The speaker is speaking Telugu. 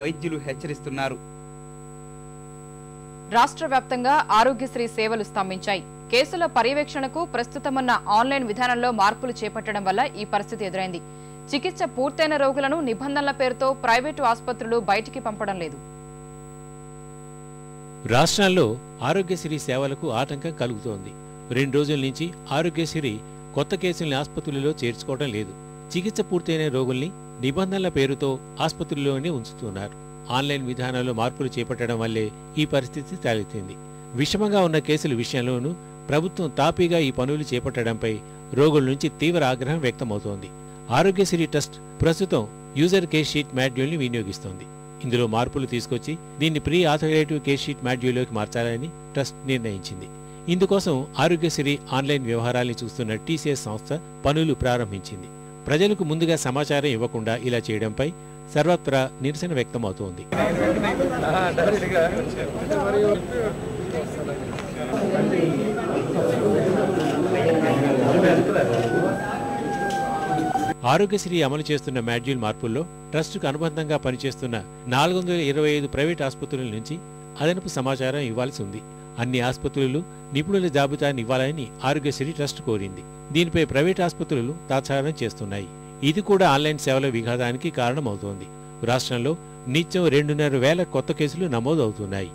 వైద్యులు హెచ్చరిస్తున్నారు. రాష్ట్ర వ్యాప్తంగా ఆరోగ్యశ్రీ సేవలు స్తంభించాయి. కేసుల పర్యవేక్షణకు ప్రస్తుతమున్న ఆన్లైన్ విధానంలో మార్పులు చేపట్టడం వల్ల ఈ పరిస్థితి ఎదురైంది. చికిత్స పూర్తయిన రోగులను నిబంధనల పేరుతో ప్రైవేటు ఆసుపత్రులు బయటికి పంపడం లేదు. రాష్ట్రాల్లో ఆరోగ్యశ్రీ సేవలకు ఆటంకం కలుగుతోంది. 2 రోజుల నుంచి ఆరోగ్యశ్రీ కొత్త కేసుల్ని ఆసుపత్రులలో చేర్చుకోవడం లేదు. చికిత్స పూర్తయిన రోగుల్ని నిబంధనల పేరుతో ఆసుపత్రుల్లోనే ఉంచుతున్నారు. ఆన్లైన్ విధానంలో మార్పులు చేపట్టడం వల్లే ఈ పరిస్థితి తలెత్తింది. విషమంగా ఉన్న కేసుల విషయంలోనూ ప్రభుత్వం తాపీగా ఈ పనులు చేపట్టడంపై రోగుల నుంచి తీవ్ర ఆగ్రహం వ్యక్తమవుతోంది. ఆరోగ్యశ్రీ ట్రస్ట్ ప్రస్తుతం యూజర్ కేస్ షీట్ మాడ్యూల్ని వినియోగిస్తోంది. ఇందులో మార్పులు తీసుకొచ్చి దీన్ని ప్రీ ఆథరైటివ్ కేస్ షీట్ మాడ్యూల్లోకి మార్చాలని ట్రస్ట్ నిర్ణయించింది. ఇందుకోసం ఆరోగ్యశ్రీ ఆన్లైన్ వ్యవహారాల్ని చూస్తున్న టీసీఎస్ సంస్థ పనులు ప్రారంభించింది. ప్రజలకు ముందుగా సమాచారం ఇవ్వకుండా ఇలా చేయడంపై సర్వత్రా నిరసన వ్యక్తమవుతోంది. ఆరోగ్యశ్రీ అమలు చేస్తున్న మాడ్యూల్ మార్పుల్లో ట్రస్టుకు అనుబంధంగా పనిచేస్తున్న 425 ప్రైవేట్ ఆసుపత్రుల నుంచి అదనపు సమాచారం ఇవ్వాల్సి ఉంది. అన్ని ఆసుపత్రులు నిపుణుల జాబితాను ఇవ్వాలని ఆరోగ్యశ్రీ ట్రస్ట్ కోరింది. దీనిపై ప్రైవేట్ ఆసుపత్రులు తాత్సారం చేస్తున్నాయి. ఇది కూడా ఆన్లైన్ సేవల విఘాతానికి కారణమవుతోంది. రాష్ట్రంలో నిత్యం 2,500 కొత్త కేసులు నమోదవుతున్నాయి.